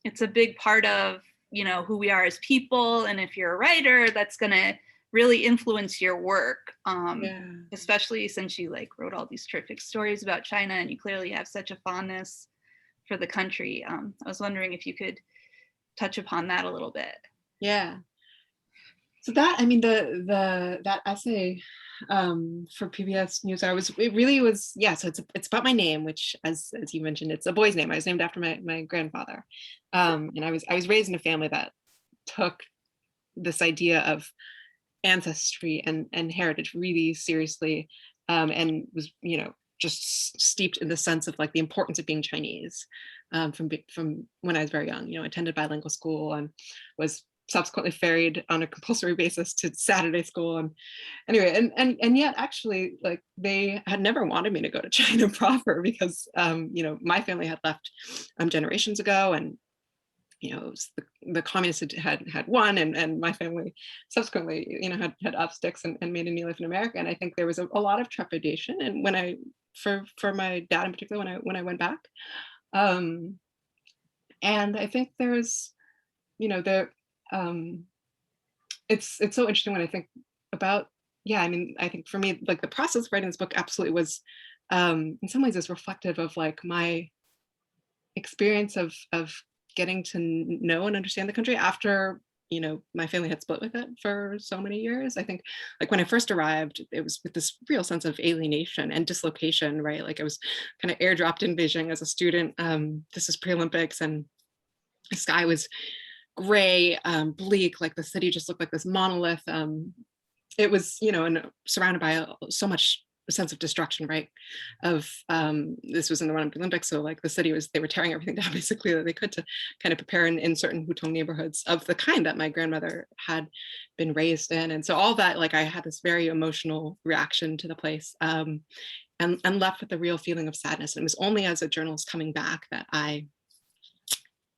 it's a big part of, you know, who we are as people. And if you're a writer, that's going to really influence your work, Yeah. especially since you like wrote all these terrific stories about China and you clearly have such a fondness for the country. I was wondering if you could touch upon that a little bit. Yeah. So that, I mean, that essay for PBS NewsHour it really was, yeah. So it's about my name, which, as you mentioned, it's a boy's name. I was named after my grandfather, and I was raised in a family that took this idea of ancestry and heritage really seriously, and was, you know, just steeped in the sense of like the importance of being Chinese, from when I was very young. You know, attended bilingual school and was subsequently ferried on a compulsory basis to Saturday school. And anyway, and yet actually, like, they had never wanted me to go to China proper because, you know, my family had left generations ago, and you know, it was the communists had won, and my family subsequently, you know, had up sticks and made a new life in America. And I think there was a lot of trepidation, and when I, for my dad in particular, when I went back, um, and I think there's, you know, it's so interesting when I think about, yeah, I mean, I think for me, like, the process of writing this book absolutely was, in some ways, is reflective of like my experience of getting to know and understand the country after, you know, my family had split with it for so many years. I think, like, when I first arrived, it was with this real sense of alienation and dislocation, right? Like, I was kind of airdropped in Beijing as a student. This is pre-Olympics, and the sky was gray, bleak, like the city just looked like this monolith. It was, you know, and surrounded by so much sense of destruction, right? Of this was in the run-up to Olympics, so like the city was, they were tearing everything down basically that they could to kind of prepare in certain Hutong neighborhoods of the kind that my grandmother had been raised in. And so all that, like, I had this very emotional reaction to the place, and left with a real feeling of sadness. And it was only as a journalist coming back that I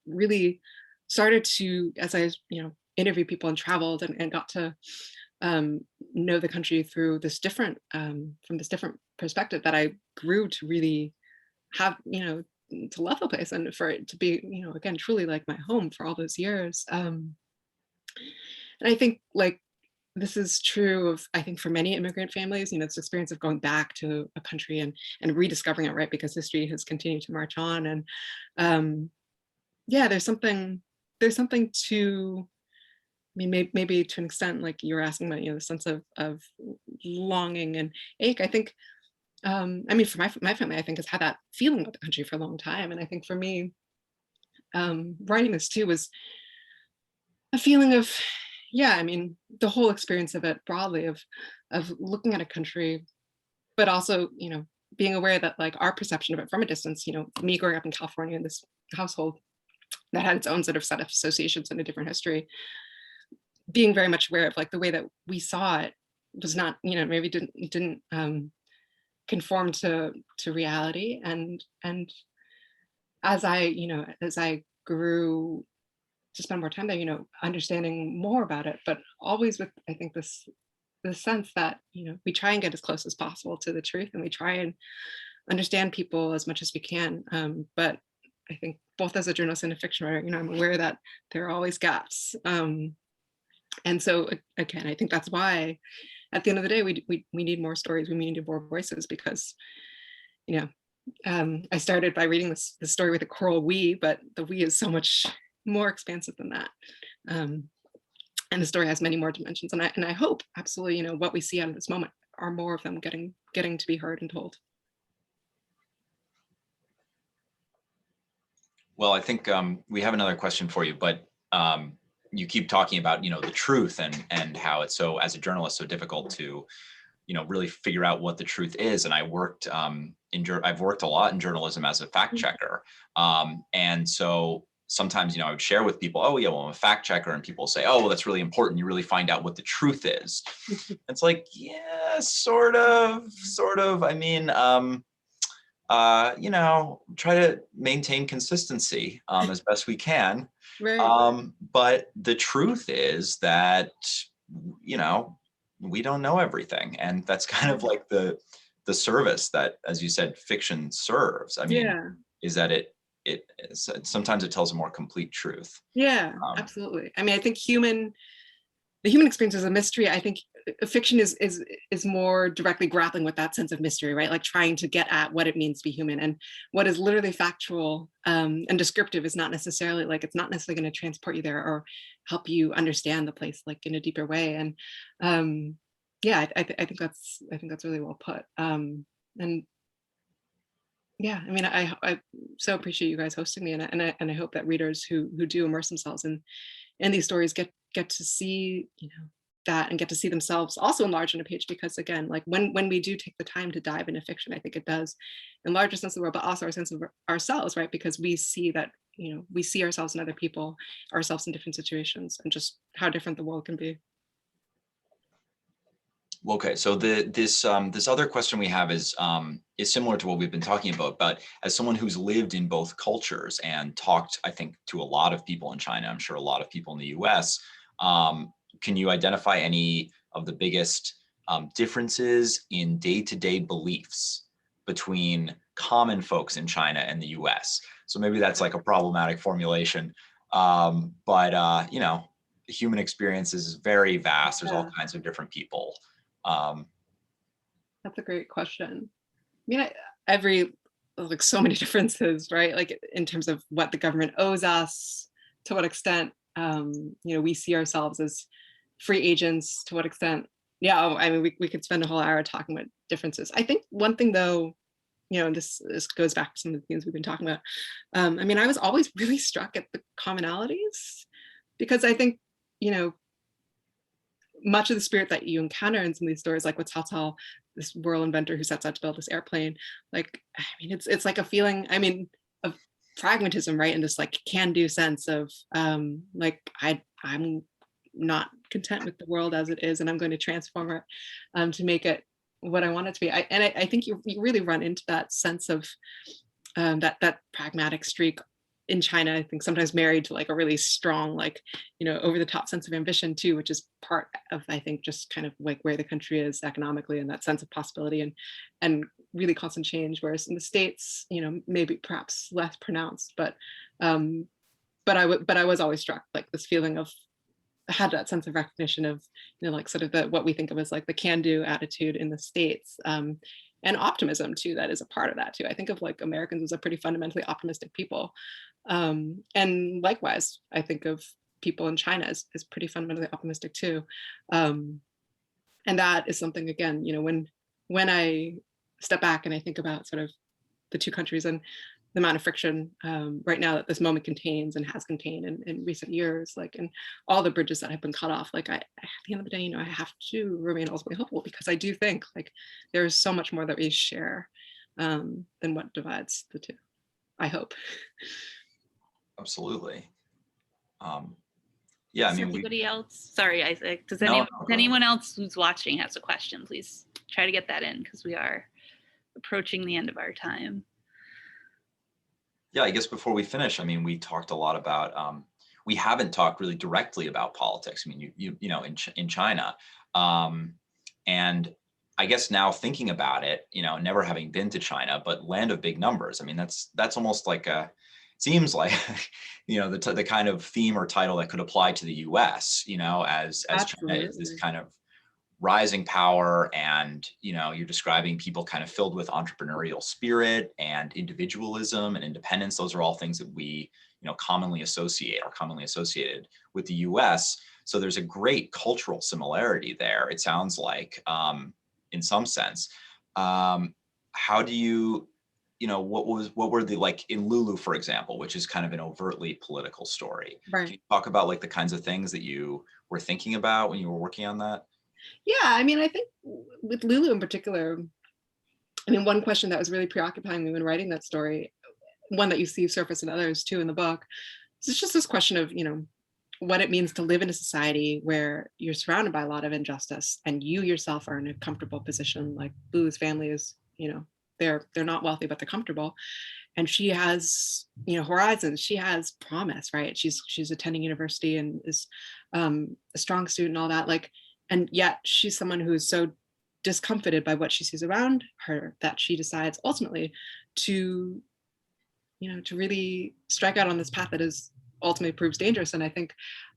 really started to, as I, you know, interviewed people and traveled and got to know the country through this different, from this different perspective, that I grew to really have, you know, to love the place and for it to be, you know, again, truly like my home for all those years. And I think, like, this is true of, I think, for many immigrant families, you know, this experience of going back to a country and rediscovering it, right? Because history has continued to march on. And yeah, there's something to, I mean, maybe to an extent, like you were asking about, you know, the sense of longing and ache. I think, I mean, for my family, I think, has had that feeling about the country for a long time. And I think for me, writing this too was a feeling of, yeah, I mean, the whole experience of it broadly, of looking at a country, but also, you know, being aware that, like, our perception of it from a distance, you know, me growing up in California in this household that had its own sort of set of associations and a different history, being very much aware of, like, the way that we saw it was not, you know, maybe didn't conform to reality. And as I, you know, as I grew to spend more time there, you know, understanding more about it, but always with, I think, the sense that, you know, we try and get as close as possible to the truth, and we try and understand people as much as we can, but I think both as a journalist and a fiction writer, I'm aware that there are always gaps. And so again, I think that's why at the end of the day, we need more stories, we need more voices, because, I started by reading this story with a coral we, but the we is so much more expansive than that. And the story has many more dimensions. And I hope absolutely, what we see out of this moment are more of them getting to be heard and told. Well, I think we have another question for you, but you keep talking about, the truth and how it's so, as a journalist, so difficult to, really figure out what the truth is. And I've worked a lot in journalism as a fact checker. And so sometimes, I would share with people, oh yeah, well, I'm a fact checker, and people say, oh, well, that's really important. You really find out what the truth is. It's like, yeah, sort of. I mean, try to maintain consistency as best we can. Right. But the truth is that, we don't know everything. And that's kind of like the service that, as you said, fiction serves. I mean, is that sometimes it tells a more complete truth. Yeah, absolutely. I mean, I think the human experience is a mystery. I think fiction is more directly grappling with that sense of mystery, right? Like trying to get at what it means to be human, and what is literally factual and descriptive is not necessarily it's not necessarily going to transport you there or help you understand the place like in a deeper way. And yeah, I think that's really well put. And yeah, I mean, I so appreciate you guys hosting me, and I hope that readers who do immerse themselves in these stories get to see that, and get to see themselves also enlarged on a page, because again, like when we do take the time to dive into fiction, I think it does enlarge our sense of the world, but also our sense of ourselves, right? Because we see that we see ourselves in other people, ourselves in different situations, and just how different the world can be. Okay, so this other question we have is similar to what we've been talking about, but as someone who's lived in both cultures and talked, I think, to a lot of people in China, I'm sure a lot of people in the US, can you identify any of the biggest differences in day-to-day beliefs between common folks in China and the US? So maybe that's like a problematic formulation, but human experience is very vast. There's all kinds of different people. That's a great question. I mean, so many differences, right? Like in terms of what the government owes us, to what extent, we see ourselves as free agents, to what extent. Yeah, I mean, we could spend a whole hour talking about differences. I think one thing though, and this goes back to some of the things we've been talking about. I mean, I was always really struck at the commonalities, because I think, much of the spirit that you encounter in some of these stories, like with Cao Cao, this world inventor who sets out to build this airplane, like, I mean, it's like a feeling, I mean, of pragmatism, right? And this like can-do sense of like, I'm not content with the world as it is, and I'm going to transform it to make it what I want it to be. I think you really run into that sense of that pragmatic streak in China, I think sometimes married to like a really strong, like, over the top sense of ambition too, which is part of, I think, just kind of like where the country is economically, and that sense of possibility and really constant change. Whereas in the States, maybe perhaps less pronounced, but I was always struck, like this feeling of, I had that sense of recognition of, like sort of what we think of as like the can-do attitude in the States. And optimism too, that is a part of that too. I think of like Americans as a pretty fundamentally optimistic people. And likewise, I think of people in China as pretty fundamentally optimistic too. And that is something, again, when I step back and I think about sort of the two countries and the amount of friction right now that this moment contains and has contained in recent years, like, and all the bridges that have been cut off, like, at the end of the day, I have to remain ultimately hopeful, because I do think like there's so much more that we share than what divides the two, I hope. Absolutely. Yeah, I mean, anybody else? Sorry, Isaac. Does anyone else who's watching has a question? Please try to get that in, because we are approaching the end of our time. Yeah, I guess before we finish, I mean, we talked a lot about, we haven't talked really directly about politics. I mean, in China, and I guess now thinking about it, never having been to China, but land of big numbers. I mean, that's almost like seems like, the kind of theme or title that could apply to the US, as China is this Absolutely. kind of rising power, and you're describing people kind of filled with entrepreneurial spirit and individualism and independence. Those are all things that we commonly associated with the US. So there's a great cultural similarity there, it sounds like, in some sense. How do you, what were the, like in Lulu, for example, which is kind of an overtly political story. Right. Can you talk about like the kinds of things that you were thinking about when you were working on that? Yeah, I mean, I think with Lulu in particular, I mean, one question that was really preoccupying me when writing that story, one that you see surface in others too in the book, is just this question of, what it means to live in a society where you're surrounded by a lot of injustice and you yourself are in a comfortable position. Like Lulu's family is, they're not wealthy, but they're comfortable. And she has, horizons. She has promise, right? She's attending university and is a strong student and all that. Like, and yet she's someone who's so discomfited by what she sees around her that she decides ultimately to, to really strike out on this path that is ultimately proves dangerous. And I think,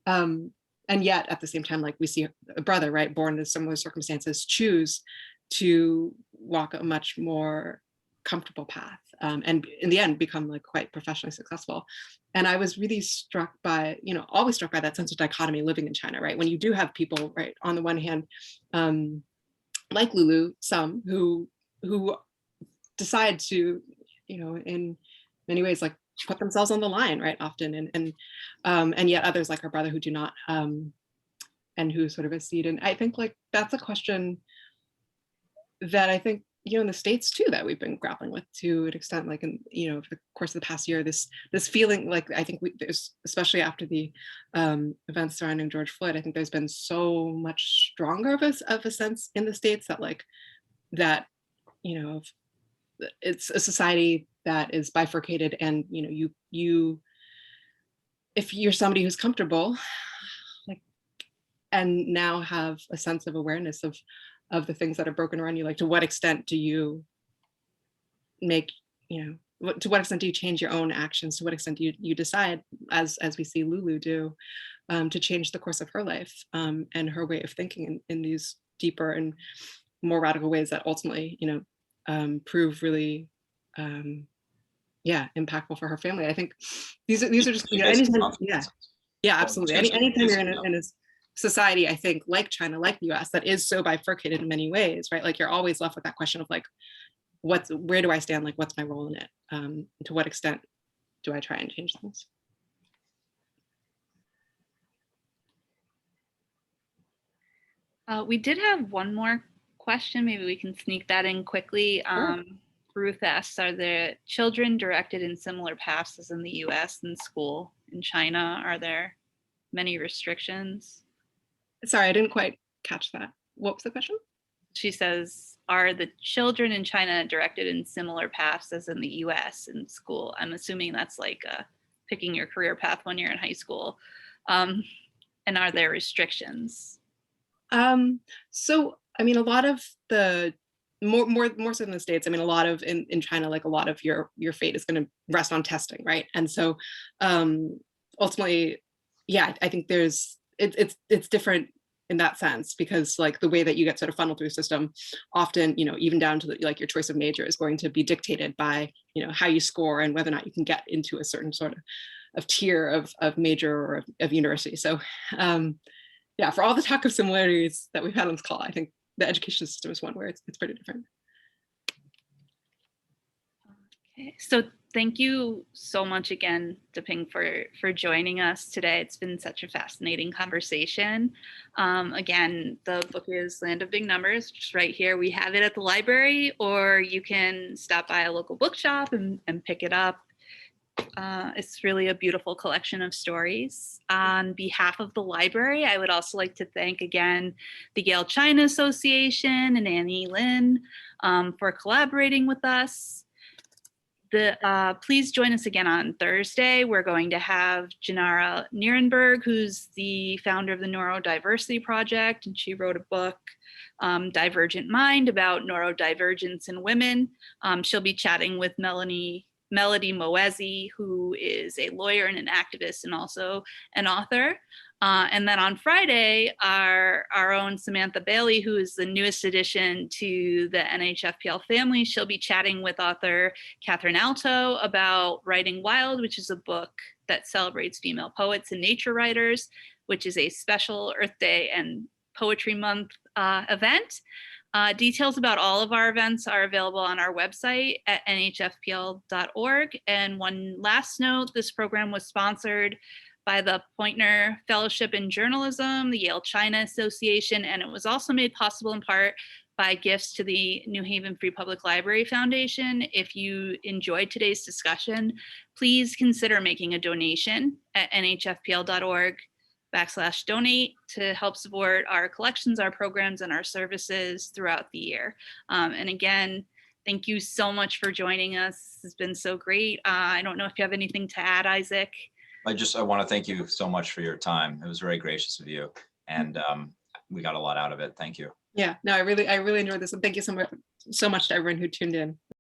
and yet at the same time, like we see a brother, right, born in similar circumstances, choose to walk a much more comfortable path, and in the end become like quite professionally successful. And I was really struck by, always struck by that sense of dichotomy living in China, right? When you do have people, right, on the one hand, like Lulu, some who decide to, in many ways, like put themselves on the line, right, often, and yet others like our brother who do not, and who sort of accede. And I think like that's a question that I think, in the States too, that we've been grappling with to an extent, like in, over the course of the past year, this feeling, like I think there's, especially after the events surrounding George Floyd, I think there's been so much stronger of a sense in the States that like that, it's a society that is bifurcated, and you if you're somebody who's comfortable, like, and now have a sense of awareness of the things that are broken around you, like to what extent do you make, to what extent do you change your own actions, to what extent do you decide, as we see Lulu do, to change the course of her life, and her way of thinking in these deeper and more radical ways that ultimately, prove really, impactful for her family. I think these are just, anytime, absolutely. Anytime you're in a society, I think, like China, like the US, that is so bifurcated in many ways, right? Like you're always left with that question of like, where do I stand? Like, what's my role in it? To what extent do I try and change things? We did have one more question. Maybe we can sneak that in quickly. Sure. Ruth asks, are the children directed in similar paths as in the US in school? In China, are there many restrictions? Sorry, I didn't quite catch that. What was the question? She says, are the children in China directed in similar paths as in the US in school? I'm assuming that's like picking your career path when you're in high school. And are there restrictions? So, I mean, a lot of the, more so in the States, I mean, a lot of in China, like a lot of your fate is going to rest on testing, right? And so ultimately, I think it's different in that sense, because like the way that you get sort of funneled through a system often, even down to like your choice of major is going to be dictated by, how you score and whether or not you can get into a certain sort of tier of major or of university. So for all the talk of similarities that we've had on this call, I think the education system is one where it's pretty different. Okay, so thank you so much again, Diping, for joining us today. It's been such a fascinating conversation. Again, the book is Land of Big Numbers, just right here. We have it at the library, or you can stop by a local bookshop and pick it up. It's really a beautiful collection of stories. On behalf of the library, I would also like to thank again the Yale China Association and Annie Lin for collaborating with us. Please join us again on Thursday. We're going to have Janara Nierenberg, who's the founder of the Neurodiversity Project, and she wrote a book, Divergent Mind, about neurodivergence in women. She'll be chatting with Melanie Melody Moezi, who is a lawyer and an activist and also an author. And then on Friday, our own Samantha Bailey, who is the newest addition to the NHFPL family, she'll be chatting with author Catherine Alto about Writing Wild, which is a book that celebrates female poets and nature writers, which is a special Earth Day and Poetry Month event. Details about all of our events are available on our website at nhfpl.org. And one last note, this program was sponsored by the Poynter Fellowship in Journalism, the Yale China Association, and it was also made possible in part by gifts to the New Haven Free Public Library Foundation. If you enjoyed today's discussion, please consider making a donation at nhfpl.org/donate to help support our collections, our programs, and our services throughout the year. And again, thank you so much for joining us. It's been so great. I don't know if you have anything to add, Isaac. I want to thank you so much for your time. It was very gracious of you, and we got a lot out of it. Thank you. Yeah, no, I really enjoyed this, and thank you so much to everyone who tuned in.